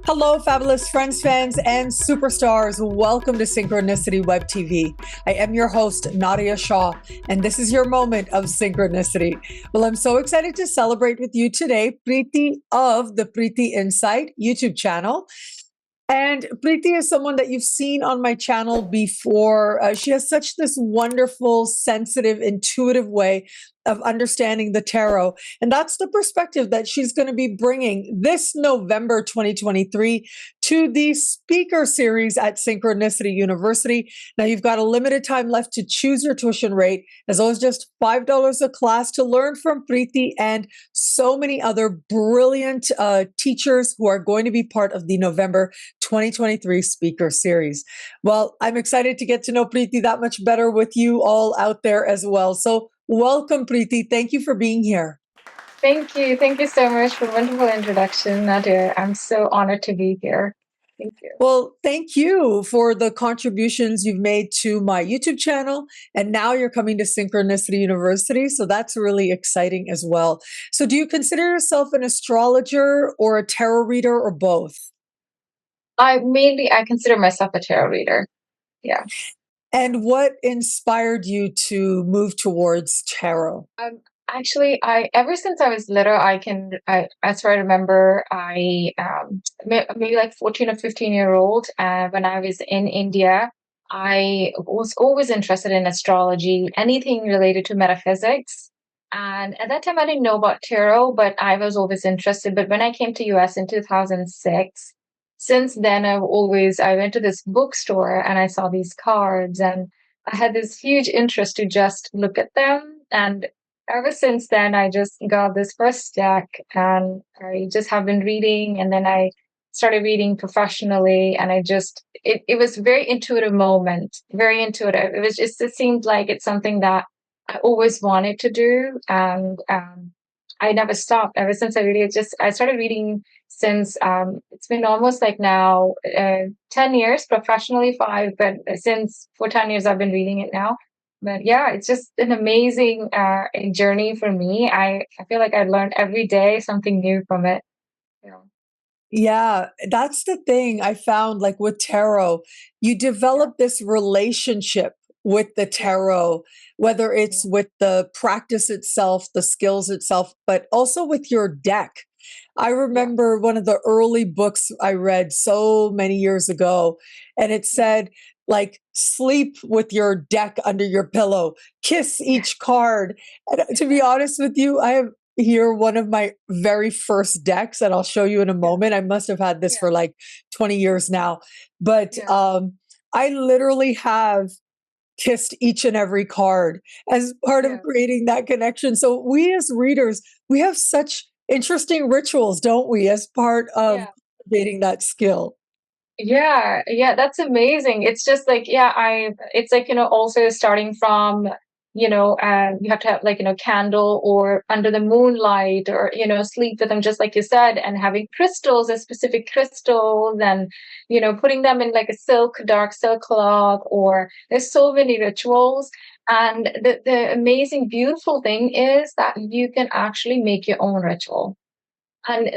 Hello, fabulous friends, fans, and superstars. Welcome to Synchronicity Web TV. I am your host, Nadiya Shah, and this is your moment of synchronicity. Well, I'm so excited to celebrate with you today, Priti of the Priti Insight YouTube channel. And Priti is someone that you've seen on my channel before. She has such this wonderful, sensitive, intuitive way of understanding the tarot. And that's the perspective that she's going to be bringing this November 2023 to the speaker series at Synchronicity University. Now, you've got a limited time left to choose your tuition rate, as low as just $5 a class, to learn from Priti and so many other brilliant teachers who are going to be part of the November 2023 speaker series. Well, I'm excited to get to know Priti that much better with you all out there as well. So welcome, Priti. Thank you for being here. Thank you. Thank you so much for the wonderful introduction, Nadiya. I'm so honored to be here. Thank you. Well, thank you for the contributions you've made to my YouTube channel. And now you're coming to Synchronicity University. So that's really exciting as well. So do you consider yourself an astrologer or a tarot reader or both? I consider myself a tarot reader. Yeah. And what inspired you to move towards tarot? Actually, I ever since I was little, as far as I remember, maybe like 14 or 15-year old, when I was in India, I was always interested in astrology, anything related to metaphysics. And at that time, I didn't know about tarot, but I was always interested. But when I came to US in 2006, since then, I went to this bookstore and I saw these cards and I had this huge interest to just look at them. And ever since then, I just got this first deck and I just have been reading. And then I started reading professionally. And it was a very intuitive moment, very intuitive. It seemed like it's something that I always wanted to do. And I never stopped ever since I started reading since it's been almost like now 10 years, professionally 5, but since for 10 years I've been reading it now. But yeah, it's just an amazing journey for me. I feel like I learned every day something new from it. Yeah. Yeah, that's the thing I found, like with tarot, you develop this relationship with the tarot, whether it's with the practice itself, the skills itself, but also with your deck. I remember one of the early books I read so many years ago, and it said, like, sleep with your deck under your pillow, kiss each card. And to be honest with you, I have here one of my very first decks, and I'll show you in a moment. I must have had this for like 20 years now, but I literally have kissed each and every card as part of creating that connection. So we as readers, we have such interesting rituals, don't we, as part of creating that skill? Yeah, that's amazing. It's just like, it's like, also starting from, you have to have like, candle or under the moonlight or, sleep with them, just like you said, and having crystals, a specific crystals and, putting them in like a dark silk cloth, or there's so many rituals. And the amazing, beautiful thing is that you can actually make your own ritual. And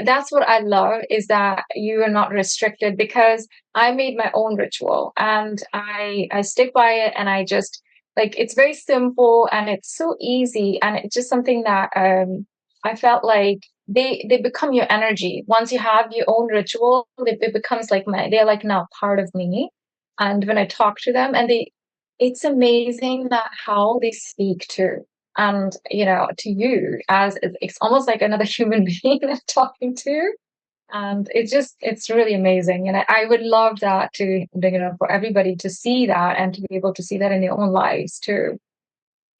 that's what I love, is that you are not restricted, because I made my own ritual and I stick by it, and I just like, it's very simple and it's so easy, and it's just something that I felt like they become your energy. Once you have your own ritual, it becomes like they're like now part of me. And when I talk to them, and it's amazing that how they speak to, and to you, as it's almost like another human being I'm talking to. And it's really amazing, and I would love that to, for everybody to see that and to be able to see that in their own lives too.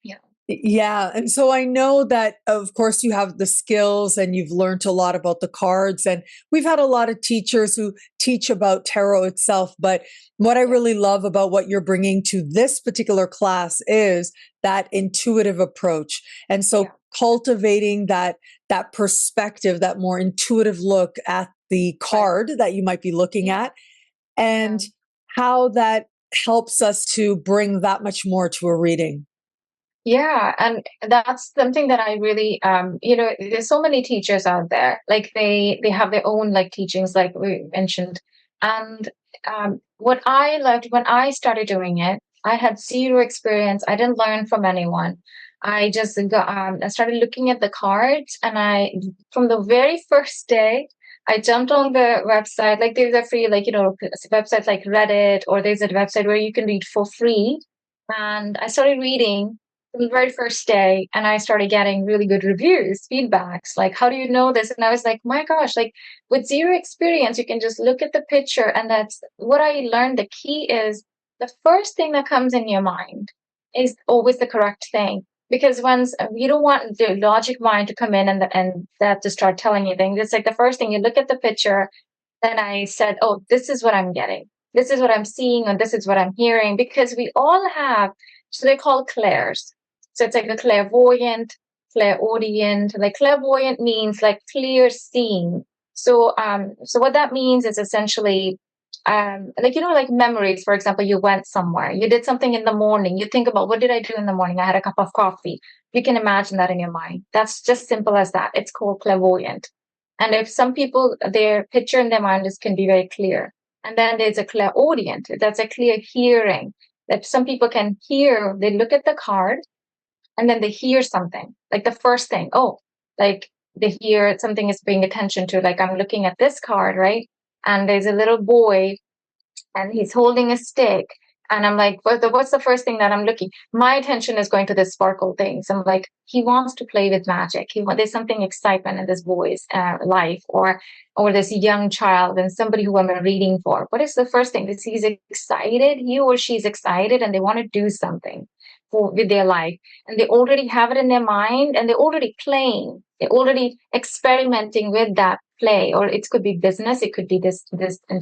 Yeah. Yeah. And so I know that, of course, you have the skills and you've learned a lot about the cards. And we've had a lot of teachers who teach about tarot itself. But what I really love about what you're bringing to this particular class is that intuitive approach. And so cultivating that perspective, that more intuitive look at the card that you might be looking at, and how that helps us to bring that much more to a reading. Yeah, and that's something that I really, there's so many teachers out there. Like they have their own like teachings, like we mentioned. And what I loved when I started doing it, I had zero experience. I didn't learn from anyone. I started looking at the cards, and from the very first day, I jumped on the website. Like there's a free, like websites like Reddit, or there's a website where you can read for free. And I started reading the very first day, and I started getting really good reviews, feedbacks, like, how do you know this? And I was like, my gosh, like with zero experience, you can just look at the picture. And that's what I learned. The key is the first thing that comes in your mind is always the correct thing. Because once you don't want the logic mind to come in and that to start telling you things. It's like the first thing you look at the picture. Then I said, oh, this is what I'm getting. This is what I'm seeing, and this is what I'm hearing. Because we all have, so they're called clairs. So it's like the clairvoyant, clairaudient. Like clairvoyant means like clear seeing. So what that means is essentially, like memories. For example, you went somewhere, you did something in the morning. You think about what did I do in the morning? I had a cup of coffee. You can imagine that in your mind. That's just simple as that. It's called clairvoyant. And if some people, their picture in their mind can be very clear. And then there's a clairaudient. That's a clear hearing that some people can hear. They look at the card and then they hear something like the first thing. Oh, like they hear something is paying attention to. Like I'm looking at this card, right? And there's a little boy and he's holding a stick. And I'm like, what's the first thing that I'm looking? My attention is going to the sparkle things. I'm like, he wants to play with magic. There's something excitement in this boy's life, or this young child and somebody who I'm reading for. What is the first thing? Is he's excited? He or she's excited, and they want to do something with their life, and they already have it in their mind, and they're already playing. They're already experimenting with that play, or it could be business. It could be this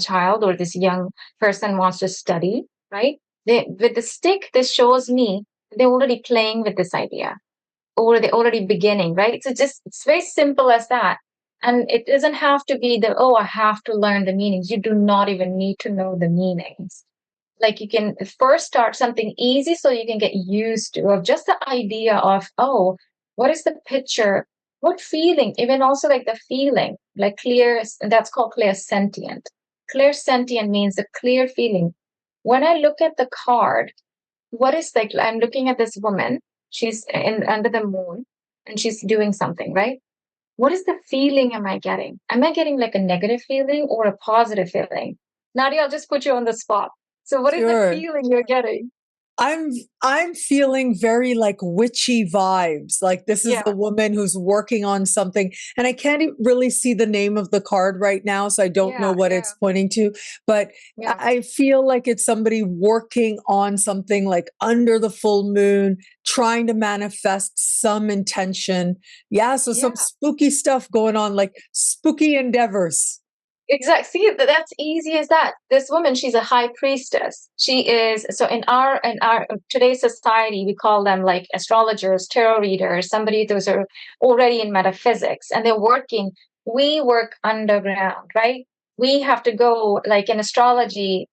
child or this young person wants to study, right? With the stick, this shows me they're already playing with this idea, or they're already beginning, right? So it's very simple as that. And it doesn't have to be oh, I have to learn the meanings. You do not even need to know the meanings. Like you can first start something easy so you can get used to of just the idea of, oh, what is the picture? What feeling? Even also like the feeling, like clear, that's called clairsentient. Clairsentient means the clear feeling. When I look at the card, what is like, I'm looking at this woman, she's in under the moon and she's doing something, right? What is the feeling am I getting? Am I getting like a negative feeling or a positive feeling? Nadia, I'll just put you on the spot. So what is the Sure. feeling you're getting? I'm I'm feeling very like witchy vibes. Like this is Yeah, the woman who's working on something, and I can't really see the name of the card right now, so I don't know yeah, what it's pointing to, but yeah, I feel like it's somebody working on something like under the full moon, trying to manifest some intention. Yeah, so some yeah. spooky stuff going on, like spooky endeavors. Exactly. See, that's easy as that. This woman, she's a high priestess. She is so in our today's society, we call them like astrologers, tarot readers, somebody those are already in metaphysics and they're working. We work underground, right? We have to go like in astrology.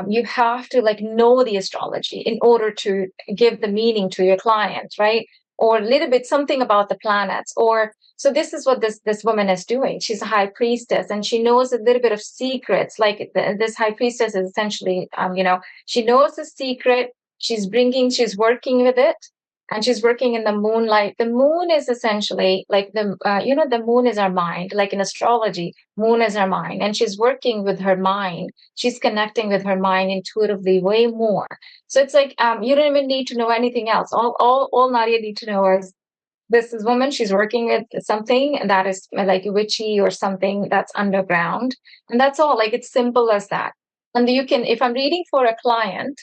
You have to like know the astrology in order to give the meaning to your client, right? Or a little bit something about the planets, or so this is what this woman is doing. She's a high priestess, and she knows a little bit of secrets. Like this high priestess is essentially, she knows the secret. She's working with it, and she's working in the moonlight. The moon is essentially like the moon is our mind. Like in astrology, moon is our mind, and she's working with her mind. She's connecting with her mind intuitively way more. So it's like you don't even need to know anything else. All Nadia need to know is this is woman, she's working with something that is like witchy or something that's underground, and that's all. Like it's simple as that. And you can, if I'm reading for a client,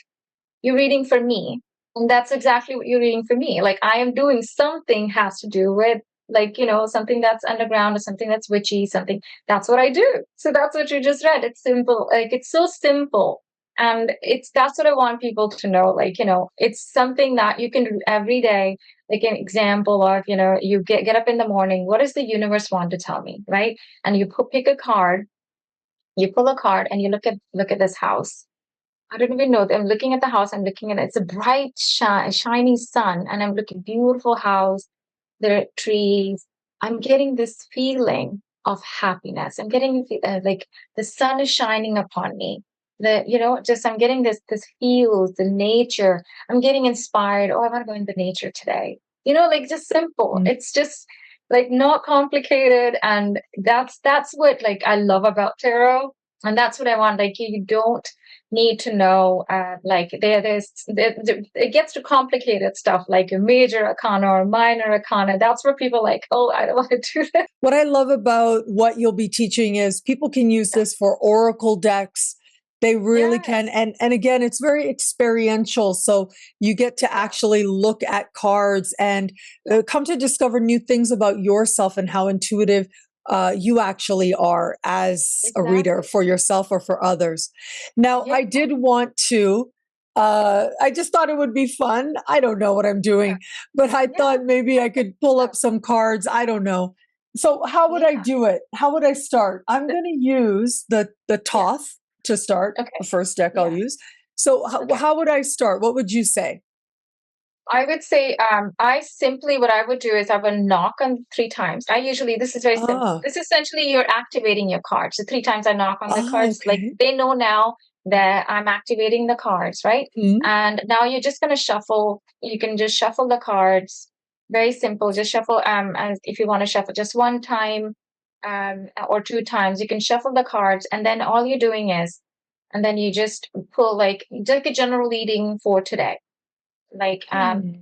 you're reading for me, and that's exactly what you're reading for me. Like I am doing something has to do with like something that's underground or something that's witchy, something that's what I do. So that's what you just read. It's simple, like it's so simple. And that's what I want people to know. Like it's something that you can do every day. Like an example of you get up in the morning, what does the universe want to tell me, right? And you pick a card, you pull a card, and you look at this house. I don't even know. I'm looking at the house. I'm looking at it. It's a bright, shiny sun, and I'm looking beautiful house. There are trees. I'm getting this feeling of happiness. I'm getting like the sun is shining upon me. Just I'm getting this feels, the nature. I'm getting inspired. Oh, I want to go in the nature today. Like just simple. Mm. It's just like not complicated, and that's what like I love about tarot, and that's what I want. Like you don't need to know like it gets to complicated stuff like a major arcana or minor arcana. That's where people like, oh, I don't want to do that. What I love about what you'll be teaching is people can use this for oracle decks. They really can. Yes. And again, it's very experiential. So you get to Yeah. actually look at cards and come to discover new things about yourself and how intuitive you actually are as a reader Exactly. for yourself or for others. Now, Yeah. I did want to. I just thought it would be fun. I don't know what I'm Yeah. doing, but I Yeah. thought maybe I could pull Yeah. up some cards. I don't know. So how would I Yeah. do it? How would I start? I'm Th- going to use the yeah. Toth to start, the Okay. first deck I'll Yeah. use. So Okay. how would I start? What would you say? I would say, what I would do is I would knock on three times. This is very simple. Ah, This essentially you're activating your cards. So three times I knock on the cards, like okay. they know now that I'm activating the cards, right? Mm, And now you're just going to shuffle. You can just shuffle the cards. Very simple. Just shuffle. As if you want to shuffle just one time, or two times, you can shuffle the cards, and then all you're doing is, and then you just pull like a general reading for today, like mm.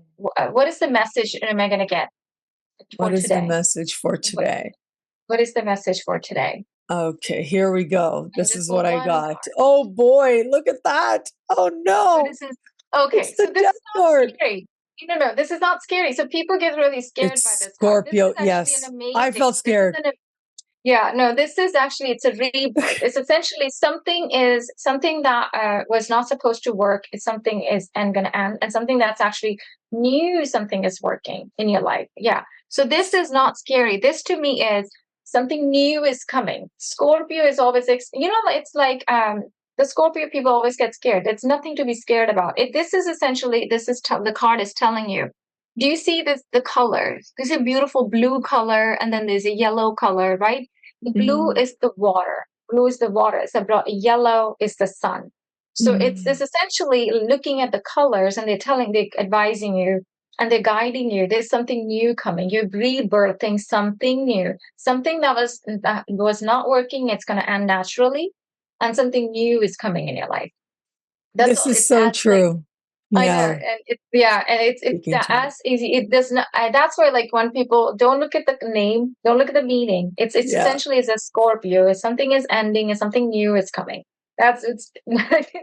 what is the message am I going to get What for is the today? message for what, today? what is the message for today? Okay, here we go. And This just is what pull I one got. card. Oh boy, look at that. Oh So no, this is it's okay, the so this death is not card. scary. No, this is not scary. So people get really scared It's by this card. This is Scorpio. actually an Yes, I amazing, felt scared. yeah, no, this is actually, it's a rebirth. It's essentially something that was not supposed to work. It's something is and going to end, and something that's actually new. Something is working in your life. Yeah. So this is not scary. This to me is something new is coming. Scorpio is always, it's like the Scorpio people always get scared. It's nothing to be scared about. This is essentially the card is telling you. Do you see the colors? There's a beautiful blue color, and then there's a yellow color, right? The blue Mm, is the water. Blue is the water. Yellow is the sun. So it's mm. essentially looking at the colors, and they're advising you, and they're guiding you. There's something new coming. You're rebirthing something new, something that was not working. It's going to end naturally, and something new is coming in your life. That's This all. is It's so as like true. I know, Yeah, and it's speaking to it. as easy. It does not. That's why, like, when people don't look at the name, don't look at the meaning. It's Yeah. essentially as a Scorpio. If something is ending, and something new is coming. It's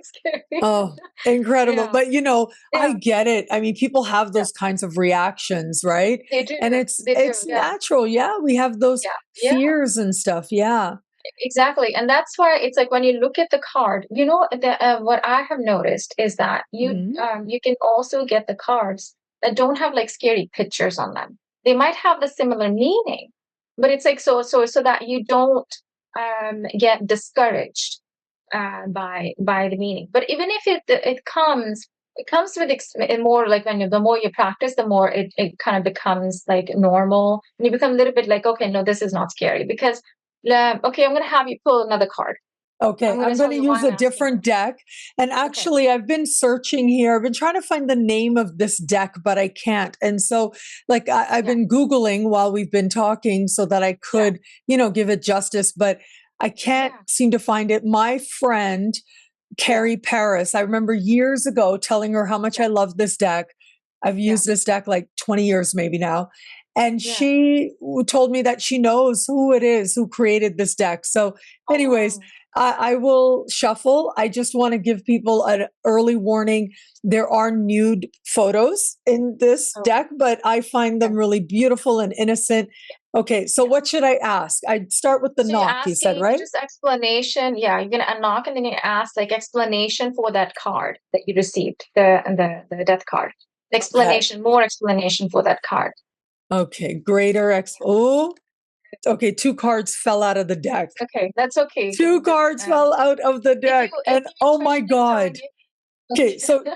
scary. Oh, incredible. Yeah, But I yeah, get it. I mean, people have yeah. those kinds of reactions, right? They do. And it's They do. it's Yeah, natural. Yeah, we have those yeah, yeah. fears and stuff. Yeah. Exactly, and that's why it's like when you look at the card, what I have noticed is that Mhm. you can also get the cards that don't have like scary pictures on them. They might have the similar meaning, but it's like so that you don't get discouraged by the meaning. But even if it comes with more like the more you practice, the more it kind of becomes like normal, and you become a little bit like, okay, no, this is not scary because okay, I'm going to have you pull another card. I'm Okay, going to I'm going tell to you why use I'm a asking different this. deck. And Okay. actually, I've been searching here. I've been trying to find the name of this deck, but I can't. And so, like, I've Yeah. been Googling while we've been talking so that I Yeah. could, give it justice, but I can't Yeah. seem to find it. My friend, Yeah. Carrie Paris, I remember years ago telling her how much Yeah. I love this deck. I've Yeah. used this deck like 20 years maybe now. And Yeah. she told me that she knows who it is who created this deck. So, Oh, anyways, wow. I will shuffle. I just want to give people an early warning. There are nude photos in this Okay. deck, but I find them Okay. really beautiful and innocent. Okay, so Yeah. what should I ask? I'd start with the So you're knock, you said, asking right? just explanation. Yeah, you're gonna unlock, and then you ask like explanation for that card that you received, the death card. Okay. Explanation, more explanation for that card. Okay, greater oh, Okay, two cards fell out of the deck. It's okay. That's okay. Two Just cards fell out of the deck. if And your oh my intuition is telling God. you, Okay, so okay.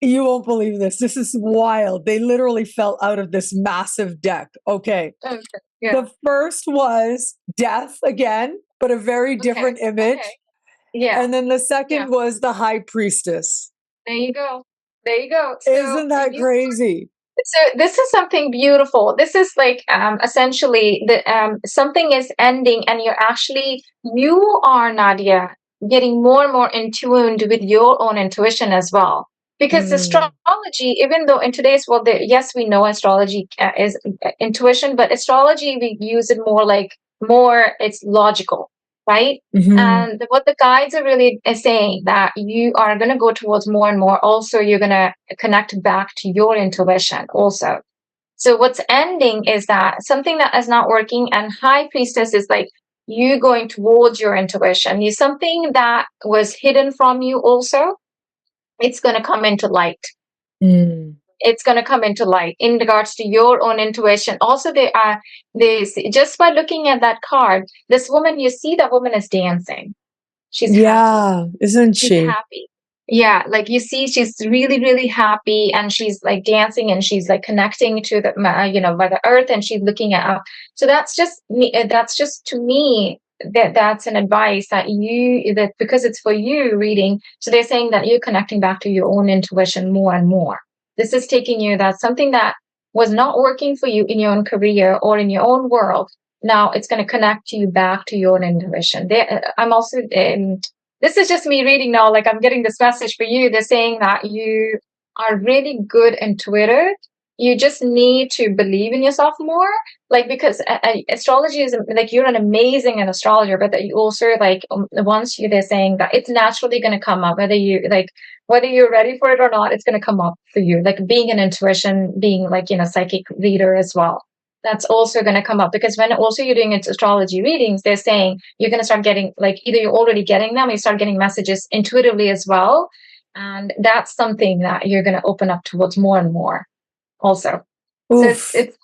you won't believe this. This is wild. They literally fell out of this massive deck. Okay. Okay. Yeah. The first was death again, but a very Okay. different Okay. image. Yeah. And then the Yeah. second was the high priestess. There you go. There you go. So Isn't that you crazy? so this is something beautiful. This is like essentially the something is ending, and you are Nadiya getting more and more in tune with your own intuition as well. Because Mm, astrology, even though in today's world, yes, we know astrology is intuition, but astrology we use it more like more it's logical, right? mhm. And what the guides are really saying that you are going to go towards more and more. Also, you're going to connect back to your intuition also. So what's ending is that something that is not working, and high priestess is like you going towards your intuition. You something that was hidden from you also, it's going to come into light. Mm. It's going to come into light in regards to your own intuition. Also, just by looking at that card, this woman, you see that woman is dancing. She's happy. Yeah, isn't She's she? happy. Yeah, like you see, she's really, really happy, and she's like dancing, and she's like connecting to the, Mother Earth, and she's looking at up. So that's just me. That's just to me that's an advice that because it's for you reading. So they're saying that you're connecting back to your own intuition more and more. This is taking you. That's something that was not working for you in your own career or in your own world. Now it's going to connect you back to your own intuition. I'm also this is just me reading now, like I'm getting this message for you. They're saying that you are really good intuitive. You just need to believe in yourself more. Like, because astrology is like, you're an amazing astrologer, but that you also like, they're saying that it's naturally going to come up, whether you're ready for it or not, it's going to come up for you. Like being an intuition, being like, psychic reader as well, that's also going to come up, because when also you're doing astrology readings, they're saying you're going to start getting, like, either you're already getting them, or you start getting messages intuitively as well, and that's something that you're going to open up towards more and more also. So Oof. it's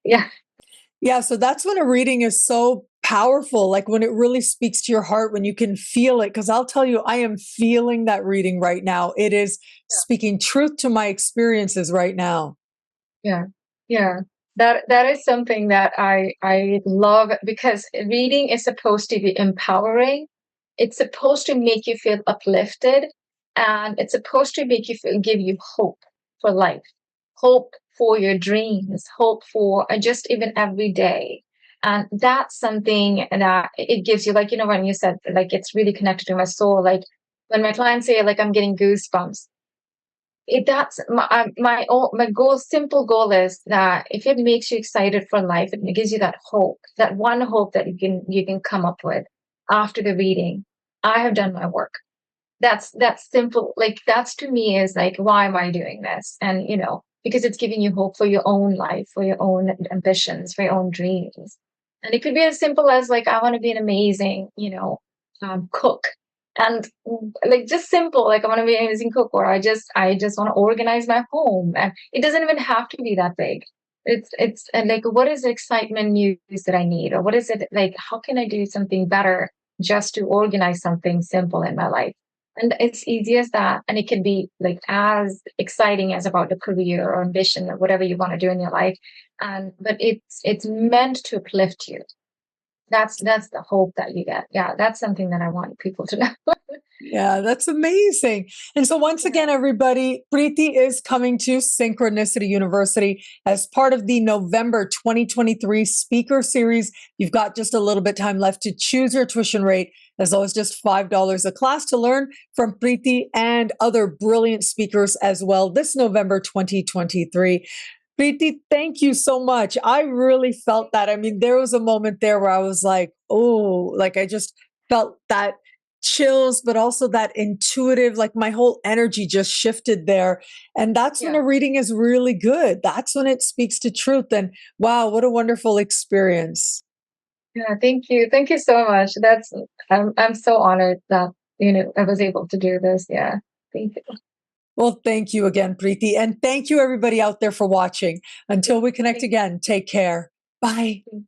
yeah. Yeah, so that's when a reading is so powerful, like when it really speaks to your heart, when you can feel it. Because I'll tell you, I am feeling that reading right now. It is speaking truth to my experiences right now. Yeah, yeah. That is something that I love, because reading is supposed to be empowering. It's supposed to make you feel uplifted, and it's supposed to make you give you hope for life, hope for your dreams, hope for just even every day. And that's something that it gives you, like, when you said like it's really connected to my soul, like when my clients say like I'm getting goosebumps, that's my goal. Simple goal is that if it makes you excited for life, it gives you that hope, that one hope that you can come up with after the reading. I have done my work. That's simple. Like that's to me is like, why am I doing this? And because it's giving you hope for your own life, for your own ambitions, for your own dreams. And it could be as simple as like, I want to be an amazing, cook. And like just simple, like I want to be an amazing cook, or I just want to organize my home. And it doesn't even have to be that big. It's and like, what is the excitement news that I need? Or what is it like, how can I do something better just to organize something simple in my life? And it's easy as that. And it can be like as exciting as about the career or ambition or whatever you want to do in your life. And but it's meant to uplift you. That's the hope that you get. Yeah, that's something that I want people to know. Yeah, that's amazing. And so, once Yeah. again, everybody, Preeti is coming to Synchronicity University as part of the November 2023 speaker series. You've got just a little bit time left to choose your tuition rate, as low as just $5 a class, to learn from Preeti and other brilliant speakers as well this November 2023. Preeti, thank you so much. I really felt that. I mean, there was a moment there where I was like, oh, like I just felt that chills, but also that intuitive, like my whole energy just shifted there. And that's when Yeah. a reading is really good. That's when it speaks to truth. And wow, what a wonderful experience. Yeah. Thank you. Thank you so much. I'm so honored that I was able to do this. Yeah. Thank you. Well, thank you again, Preeti. And thank you, everybody out there, for watching. Until we connect Thank again, take care. Bye. you.